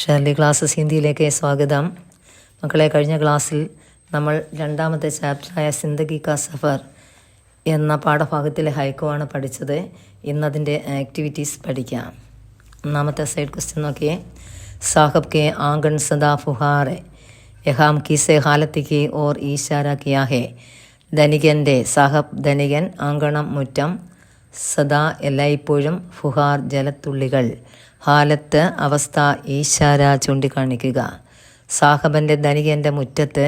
Shirley classes ഹിന്ദിയിലേക്ക് സ്വാഗതം. മക്കളെ, കഴിഞ്ഞ ക്ലാസ്സിൽ നമ്മൾ രണ്ടാമത്തെ ചാപ്റ്ററായ സിന്ദഗി കാ സഫർ എന്ന പാഠഭാഗത്തിലെ ഹൈക്കുവാണ് പഠിച്ചത്. ഇന്നതിൻ്റെ ആക്ടിവിറ്റീസ് പഠിക്കാം. ഒന്നാമത്തെ സൈഡ് ക്വസ്റ്റ്യൻ നോക്കിയേ. സാഹബ് കെ ആംഗൺ സദാ ഫുഹാറെ യഹാം കിസെ ഹാലത്തിക്ക് ഓർ ഈശാര കിയാ ഹെ. ധനികൻ്റെ സാഹബ് ധനികൻ, അങ്കണം മുറ്റം, സദാ എല്ലായ്പ്പോഴും, ഫുഹാർ ജലത്തുള്ളികൾ, ഹാലത്ത് അവസ്ഥ, ഈശാര ചൂണ്ടിക്കാണിക്കുക. സാഹബൻ്റെ ധനികൻ്റെ മുറ്റത്ത്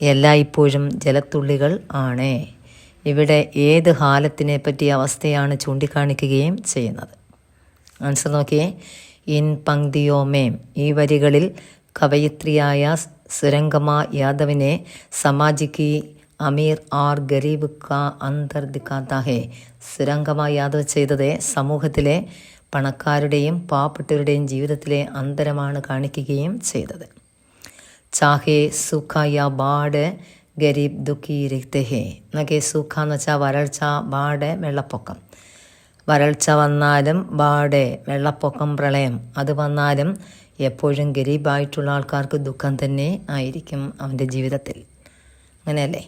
എല്ലായ്പ്പോഴും ജലത്തുള്ളികൾ ആണ്. ഇവിടെ ഏത് ഹാലത്തിനെ പറ്റിയ അവസ്ഥയാണ് ചൂണ്ടിക്കാണിക്കുകയും ചെയ്യുന്നത്? ആൻസർ നോക്കിയേ. ഇൻ പങ്ക്തിയോമേം, ഈ വരികളിൽ കവയിത്രിയായ സുരംഗമ യാദവിനെ സമാജിക്ക് അമീർ ആർ ഗരീബ് കാ അന്തർ ദിഖാത്ത ഹെ. സുരംഗമ യാദവ് ചെയ്തത് സമൂഹത്തിലെ പണക്കാരുടെയും പാവപ്പെട്ടവരുടെയും ജീവിതത്തിലെ അന്തരമാണ് കാണിക്കുകയും ചെയ്തത്. ചാഹേ സുഖ യാ ബാഡ് ഗരീബ് ദുഃഖി രക്തേ ഹെ. എന്നൊക്കെ സുഖ എന്ന് വെച്ചാൽ വരൾച്ച, ബാഡ് വെള്ളപ്പൊക്കം. വരൾച്ച വന്നാലും, ബാഡ് വെള്ളപ്പൊക്കം, പ്രളയം അത് വന്നാലും എപ്പോഴും ഗരീബായിട്ടുള്ള ആൾക്കാർക്ക് ദുഃഖം തന്നെ ആയിരിക്കും അവൻ്റെ ജീവിതത്തിൽ. അങ്ങനെയല്ലേ?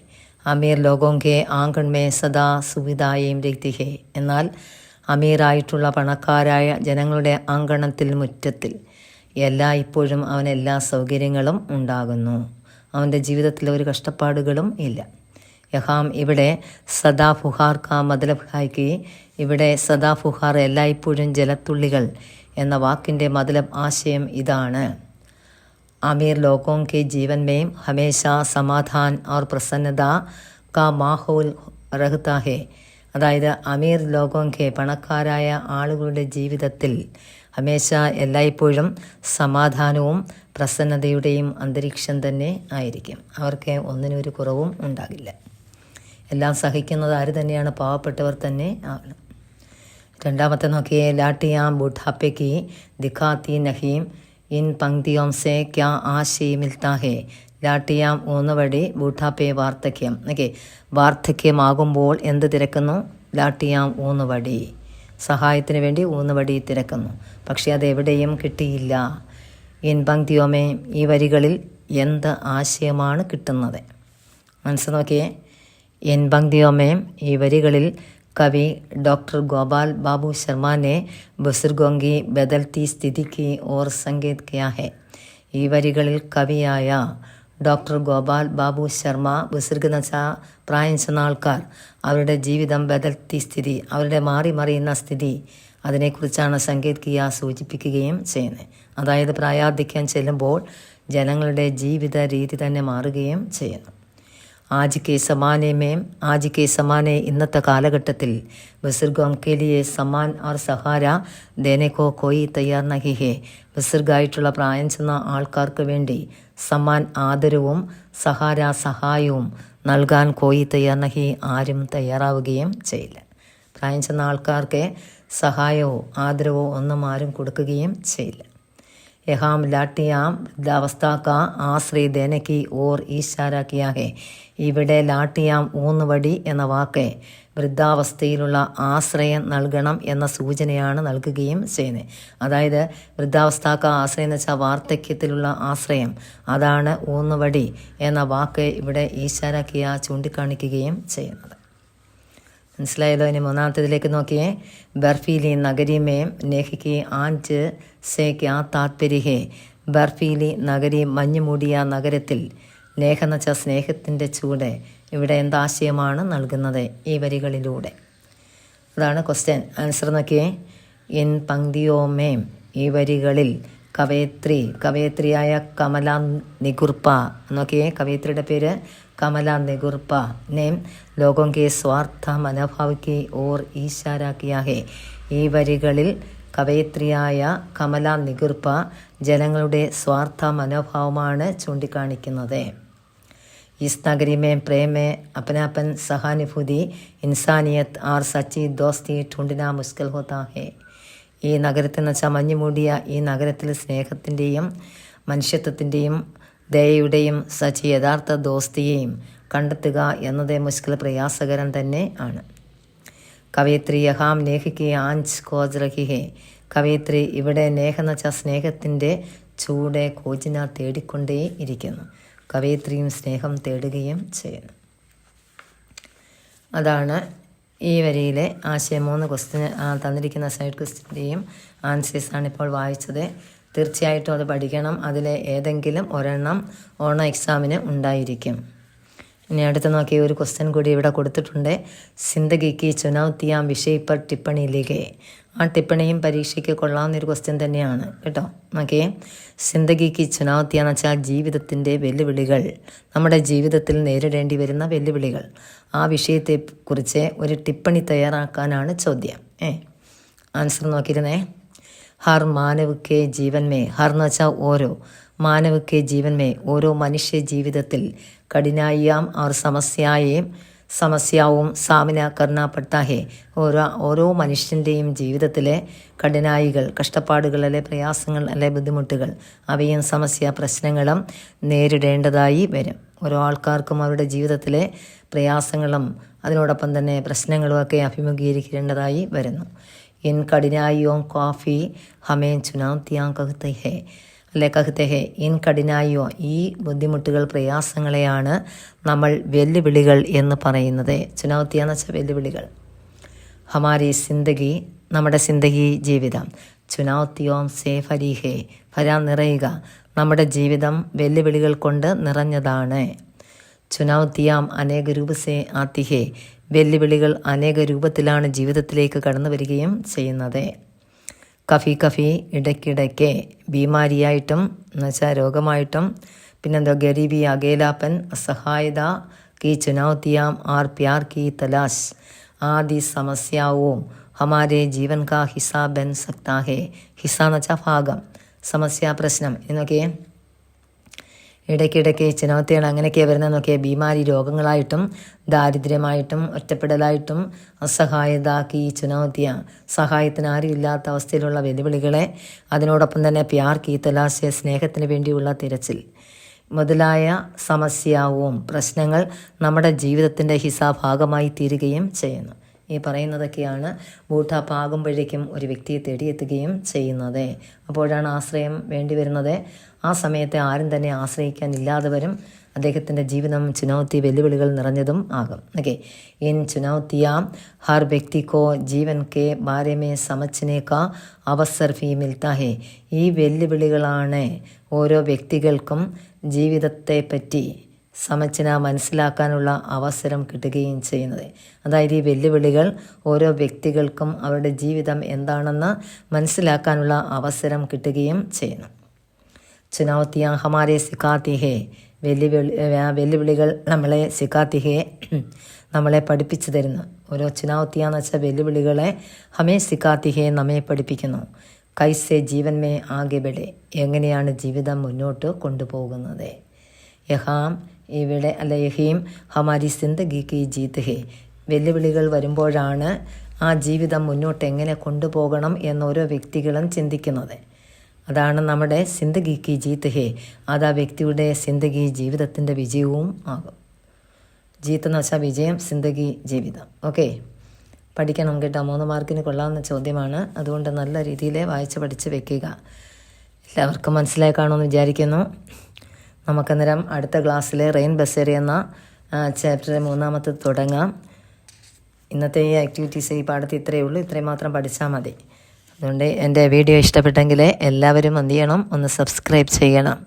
അമീർ ലോകോങ്കെ ആങ്കൺമേ സദാ സുവിധായേം രക്തി ഹെ. എന്നാൽ അമീറായിട്ടുള്ള പണക്കാരായ ജനങ്ങളുടെ അങ്കണത്തിൽ, മുറ്റത്തിൽ ഇപ്പോഴും അവന് എല്ലാ സൗകര്യങ്ങളും ഉണ്ടാകുന്നു. അവൻ്റെ ജീവിതത്തിൽ ഒരു കഷ്ടപ്പാടുകളും ഇല്ല. യഹാം, ഇവിടെ സദാ ഫുഹാർ കാ മതലബ് ഹായ്ക്ക്, ഇവിടെ സദാ ഫുഹാർ എല്ലായ്പ്പോഴും ജലത്തുള്ളികൾ എന്ന വാക്കിൻ്റെ മതലബ് ആശയം ഇതാണ്. അമീർ ലോഗോं के जीवन में हमेशा समाधान और प्रसन्नता का माहौल रहता है. അതായത് അമീർ ലോകോങ്കെ പണക്കാരായ ആളുകളുടെ ജീവിതത്തിൽ ഹമേശ എല്ലായ്പ്പോഴും സമാധാനവും പ്രസന്നതയുടെയും അന്തരീക്ഷം തന്നെ ആയിരിക്കും. അവർക്ക് ഒന്നിനും ഒരു കുറവും ഉണ്ടാകില്ല. എല്ലാം സഹിക്കുന്നത് ആര് തന്നെയാണ്? പാവപ്പെട്ടവർ തന്നെ ആകണം. രണ്ടാമത്തെ നോക്കിയേ. ലാട്ടിയാം ബുഢാപ്പയ്ക്ക് ദിഖാത്തി നഹീം ഇൻ പങ്ക്തിയോം സെ ക്യാ ആശയ മിൽത്താ ഹെ. ലാട്ടിയാം ഊന്നുവടി, ബൂഠാപ്പേ വാർദ്ധക്യം. ഓക്കെ, വാർദ്ധക്യമാകുമ്പോൾ എന്ത് തിരക്കുന്നു? ലാട്ടിയാം ഊന്നുവടി, സഹായത്തിന് വേണ്ടി ഊന്നുവടി തിരക്കുന്നു. പക്ഷേ അതെവിടെയും കിട്ടിയില്ല. ഇൻ പങ്ക്തിയോമേ, ഈ വരികളിൽ എന്ത് ആശയമാണ് കിട്ടുന്നത്? മനസ്സ് നോക്കിയേ. ഇൻ പങ്ക്തിയോമേ, ഈ വരികളിൽ കവി ഡോക്ടർ ഗോപാൽ ബാബു ശർമ്മ ने बुजुर्गों की बदलती स्थिति की ओर संकेत किया है. ഈ വരികളിൽ കവിയായ ഡോക്ടർ ഗോപാൽ ബാബു ശർമ്മ, ബുസുർഗ് എന്ന് വെച്ചാൽ പ്രായം ചെന്ന ആൾക്കാർ, അവരുടെ ജീവിതം ബദൽത്തി സ്ഥിതി, അവരുടെ മാറി മറിയുന്ന സ്ഥിതി, അതിനെക്കുറിച്ചാണ് സങ്കേത് കിയ സൂചിപ്പിക്കുകയും ചെയ്യുന്നത്. അതായത് പ്രായാധിക്യം ചെല്ലുമ്പോൾ ജനങ്ങളുടെ ജീവിത രീതി തന്നെ മാറുകയും ചെയ്യുന്നു. ആജ് കെ സമാനെ ഇന്നത്തെ കാലഘട്ടത്തിൽ ബുസുർഗോं के लिए സമ്മാൻ और സഹാര देने को कोई तैयार नहीं है. ബുസുർഗായിട്ടുള്ള പ്രായം ചെന്ന ആൾക്കാർക്ക് വേണ്ടി സമ്മാൻ ആദരവും സഹാര സഹായവും നൽകാൻ കോയി തയ്യാർ നഹി, ആരും തയ്യാറാവുകയും ചെയ്യില്ല. പ്രായം ചെന്ന ആൾക്കാർക്ക് സഹായമോ ആദരവോ ഒന്നും ആരും കൊടുക്കുകയും ചെയ്യില്ല. യഹാം ലാട്ടിയാം വൃദ്ധാവസ്ഥ കാ ആശ്രയ ദേനയ്ക്ക് ഓർ ഈശാര കിയാ ഹെ. ഇവിടെ ലാട്ടിയാം ഊന്നുവടി എന്ന വാക്ക് വൃദ്ധാവസ്ഥയിലുള്ള ആശ്രയം നൽകണം എന്ന സൂചനയാണ് നൽകുകയും ചെയ്യുന്നത്. അതായത് വൃദ്ധാവസ്ഥക്ക ആശ്രയം എന്ന് വെച്ചാൽ വാർദ്ധക്യത്തിലുള്ള ആശ്രയം, അതാണ് ഊന്നുവടി എന്ന വാക്ക് ഇവിടെ ഈശാര കിയ ചൂണ്ടിക്കാണിക്കുകയും ചെയ്യുന്നത്. മനസ്സിലായല്ലോ? ഇനി മൂന്നാമത്തേതിലേക്ക് നോക്കിയേ. ബർഫീലി നഗരിമേ നേഹിക്ക് ആഞ്ച് സേ ക്യാ താത്പര്യ ഹെ. ബർഫീലി നഗരി, മഞ്ഞ് മൂടിയ നഗരത്തിൽ, നേഹ എന്ന് വെച്ചാൽ സ്നേഹത്തിൻ്റെ ചൂട്. ഇവിടെ എന്താശയമാണ് നൽകുന്നത് ഈ വരികളിലൂടെ? അതാണ് ക്വസ്റ്റ്യൻ. ആൻസർ നോക്കിയേ. ഇൻ പങ്ക്തിയോമേം, ഈ വരികളിൽ കവയത്രിയായ കമല നിഗുർപ്പ, നോക്കിയേ, കവയത്രിയുടെ പേര് കമല നിഗുർപ്പ, നേം ലോകോं के സ്വാർത്ഥ മനോഭാവയ്ക്ക് ഓർ ഈശാര കിയാ ഹെ. ഈ വരികളിൽ കവയത്രിയായ കമല നിഗുർപ്പ ജനങ്ങളുടെ സ്വാർത്ഥ മനോഭാവമാണ് ചൂണ്ടിക്കാണിക്കുന്നത്. ഇസ് നഗരി में प्रेम में अपनापन, सहानुभूति, इंसानियत और सच्ची दोस्ती ढूंढना मुश्किल होता है. ഈ നഗരത്തിൽ എന്ന് വെച്ചാൽ മഞ്ഞുമൂടിയ ഈ നഗരത്തിൽ സ്നേഹത്തിൻ്റെയും മനുഷ്യത്വത്തിൻ്റെയും ദയയുടെയും യഥാർത്ഥ ദോസ്തിയെയും കണ്ടെത്തുക എന്നത് മുഷ്കിൽ, പ്രയാസകരം തന്നെ ആണ്. കവയിത്രി യഹാം നേഹിക്ക് ആഞ്ച് കോജ് രഹി ഹെ. കവയിത്രി ഇവിടെ നേഹ എന്ന് വെച്ചാൽ സ്നേഹത്തിൻ്റെ ചൂടെ കോജിന തേടിക്കൊണ്ടേ ഇരിക്കുന്നു. കവയിത്രിയും സ്നേഹം തേടുകയും ചെയ്യുന്നു. അതാണ് ഈ വരിയിലെ ആശയം. 3 ക്വസ്റ്റ്യൻ തന്നിരിക്കുന്ന സൈഡ് ക്വസ്റ്റ്യൻ്റെയും ആൻസേഴ്സാണ് ഇപ്പോൾ വായിച്ചത്. തീർച്ചയായിട്ടും അത് പഠിക്കണം. അതിലെ ഏതെങ്കിലും ഒരെണ്ണം ഓണ എക്സാമിന് ഉണ്ടായിരിക്കും. ഇനി അടുത്ത് നോക്കിയ ഒരു ക്വസ്റ്റ്യൻ കൂടി ഇവിടെ കൊടുത്തിട്ടുണ്ട്. സിന്ദഗിക്ക് ചുനൗത്തിയാം വിഷയ് പർ ടിപ്പണി ലിഖേ. ആ ടിപ്പണിയും പരീക്ഷയ്ക്ക് കൊള്ളാവുന്നൊരു ക്വസ്റ്റ്യൻ തന്നെയാണ് കേട്ടോ. നോക്കിയേ, സിന്ദഗിക്ക് ചുനൗത്തിയാന്ന് വെച്ചാൽ ജീവിതത്തിൻ്റെ വെല്ലുവിളികൾ, നമ്മുടെ ജീവിതത്തിൽ നേരിടേണ്ടി വരുന്ന വെല്ലുവിളികൾ. ആ വിഷയത്തെക്കുറിച്ച് ഒരു ടിപ്പണി തയ്യാറാക്കാനാണ് ചോദ്യം. ആൻസർ നോക്കിയിരുന്നേ. ഹർ മാനവ് കെ ജീവൻ മേ, ഹർ എന്ന് വെച്ചാൽ ഓരോ, മാനവ് കെ ജീവൻ മേ, ഓരോ മനുഷ്യ ജീവിതത്തിൽ കഠിനായിയാം और സമസ്യാവും സാമിന കർണ പഡ്താ ഹേ. ഓരോ മനുഷ്യൻ്റെയും ജീവിതത്തിലെ കഠിനായികൾ, കഷ്ടപ്പാടുകൾ അല്ലെ പ്രയാസങ്ങൾ അല്ലെ ബുദ്ധിമുട്ടുകൾ, അവയും സമസ്യ പ്രശ്നങ്ങളും നേരിടേണ്ടതായി വരും. ഓരോ ആൾക്കാർക്കും അവരുടെ ജീവിതത്തിലെ പ്രയാസങ്ങളും അതിനോടൊപ്പം തന്നെ പ്രശ്നങ്ങളും ഒക്കെ അഭിമുഖീകരിക്കേണ്ടതായി വരുന്നു. ഇൻ കഠിനായിയോം കാഫി ഹമേ ചുനൗത്തിയാം കഹ്തേ ഹേ അല്ലെ കഹ്തേ ഹേ. ഇൻ കഠിനായിയോ, ഈ ബുദ്ധിമുട്ടുകൾ പ്രയാസങ്ങളെയാണ് നമ്മൾ വെല്ലുവിളികൾ എന്ന് പറയുന്നത്. ചുനൗത്തിയാന്ന് വെച്ചാൽ വെല്ലുവിളികൾ. ഹമാരി സിന്ദഗി, നമ്മുടെ സിന്ദഗി ജീവിതം. ചുനൗത്തിയോം സേ ഫരി ഹേ, ഫര നിറയുക, നമ്മുടെ ജീവിതം വെല്ലുവിളികൾ കൊണ്ട് നിറഞ്ഞതാണ്. ചുനൗത്തിയാം അനേക രൂപ സേ ആത്തി ഹേ, വെല്ലുവിളികൾ അനേക രൂപത്തിലാണ് ജീവിതത്തിലേക്ക് കടന്നു വരികയും ചെയ്യുന്നത്. കഫി കഫി, ഇടയ്ക്കിടയ്ക്ക്, ബീമാരിയായിട്ടും എന്നുവെച്ചാൽ രോഗമായിട്ടും, പിന്നെന്തോ ഗരീബി, അകേലാപ്പൻ, അസഹായത, കി ചുനൗത്തിയാം ആർ പ്യാർ കി തലാശ് ആദി സമസ്യാവും ഹമാരെ ജീവൻ കാ ഹിസ്സ ബൻ സക്താ ഹേ. ഹിസ്സ എന്ന് വെച്ചാൽ ഭാഗം, സമസ്യ പ്രശ്നം എന്നൊക്കെ. ഇടയ്ക്കിടയ്ക്ക് ചുനൗത്തികൾ അങ്ങനെയൊക്കെയാണ് വരുന്നത് നോക്കിയാൽ. ബീമാരി, രോഗങ്ങളായിട്ടും ദാരിദ്ര്യമായിട്ടും ഒറ്റപ്പെടലായിട്ടും അസഹായത കി ചുനൗത്തിയ, സഹായത്തിന് ആരും ഇല്ലാത്ത അവസ്ഥയിലുള്ള വെല്ലുവിളികളെ, അതിനോടൊപ്പം തന്നെ പ്യാർ കി തലാശ്, സ്നേഹത്തിന് വേണ്ടിയുള്ള തിരച്ചിൽ മുതലായ സമസ്യാവും പ്രശ്നങ്ങൾ നമ്മുടെ ജീവിതത്തിൻ്റെ ഭാഗമായി തീരുകയും ചെയ്യുന്നു. ഈ പറയുന്നതൊക്കെയാണ് ബൂട്ടാപ്പാകുമ്പോഴേക്കും ഒരു വ്യക്തിയെ തേടിയെത്തുകയും ചെയ്യുന്നത്. അപ്പോഴാണ് ആശ്രയം വേണ്ടി വരുന്നത്. ആ സമയത്തെ ആരും തന്നെ ആശ്രയിക്കാനില്ലാതെ വരും. അദ്ദേഹത്തിൻ്റെ ജീവിതം ചുനൗത്തി, വെല്ലുവിളികൾ നിറഞ്ഞതും ആകും. ഓക്കെ, ഇൻ ചുനൗത്തിയാം ഹർ വ്യക്തി കോ ജീവൻ കെ ബാരെ മേ സമച്ഛനെ കാ അവസർ ഫി മിൽത്താ ഹേ. ഈ വെല്ലുവിളികളാണ് ഓരോ വ്യക്തികൾക്കും ജീവിതത്തെ പറ്റി സമച്ഛന മനസ്സിലാക്കാനുള്ള അവസരം കിട്ടുകയും ചെയ്യുന്നത്. അതായത് ഈ വെല്ലുവിളികൾ ഓരോ വ്യക്തികൾക്കും അവരുടെ ജീവിതം എന്താണെന്ന് മനസ്സിലാക്കാനുള്ള അവസരം കിട്ടുകയും ചെയ്യുന്നു. ചുനൗത്തിയാ ഹമാരെ സിക്കാത്തി ഹേ, വെല്ലുവിളികൾ നമ്മളെ സിക്കാത്തി ഹേ, നമ്മളെ പഠിപ്പിച്ചു തരുന്നു. ഓരോ ചുനൗത്തിയാന്ന് വെച്ചാൽ വെല്ലുവിളികളെ ഹമേ സിക്കാത്തി ഹേ, നമ്മെ പഠിപ്പിക്കുന്നു. കൈസെ ജീവൻ മേ ആകെ ബഡെ, എങ്ങനെയാണ് ജീവിതം മുന്നോട്ട് കൊണ്ടുപോകുന്നത്. യഹാം, ഇവിടെ അല്ല യഹീം ഹമാരി സിന്ദഗി കി ജീത്ത് ഹേ, വെല്ലുവിളികൾ വരുമ്പോഴാണ് ആ ജീവിതം മുന്നോട്ട് എങ്ങനെ കൊണ്ടുപോകണം എന്നോരോ വ്യക്തികളും ചിന്തിക്കുന്നത്. അതാണ് നമ്മുടെ സിന്ദഗി കി ജീത്ത് ഹേ. അത് ആ വ്യക്തിയുടെ സിന്ദഗി, ജീവിതത്തിൻ്റെ വിജയവും ആകും. ജീത്ത് എന്ന് വെച്ചാൽ വിജയം, സിന്ദഗി ജീവിതം. ഓക്കെ, പഠിക്കണം കേട്ടോ. 3 മാർക്കിന് കൊള്ളാവുന്ന ചോദ്യമാണ്. അതുകൊണ്ട് നല്ല രീതിയിൽ വായിച്ച് പഠിച്ച് വെക്കുക. എല്ലാവർക്കും മനസ്സിലായി കാണുമെന്ന് വിചാരിക്കുന്നു. നമുക്കന്നേരം അടുത്ത ക്ലാസ്സിൽ റെയിൻ ബസേറി എന്ന ചാപ്റ്റർ 3 തുടങ്ങാം. ഇന്നത്തെ ഈ ആക്ടിവിറ്റീസ് ഈ പാഠത്തിൽ ഇത്രയേ ഉള്ളൂ. ഇത്രയും മാത്രം പഠിച്ചാൽ മതി. അതുകൊണ്ട് എൻ്റെ വീഡിയോ ഇഷ്ടപ്പെട്ടെങ്കിൽ എല്ലാവരും എന്ത് ചെയ്യണം, ഒന്ന് സബ്സ്ക്രൈബ് ചെയ്യണം,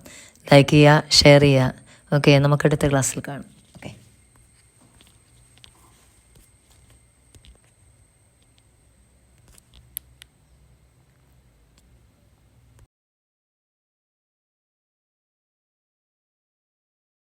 ലൈക്ക് ചെയ്യുക, ഷെയർ ചെയ്യുക. ഓക്കെ, നമുക്കടുത്ത ക്ലാസ്സിൽ കാണാം.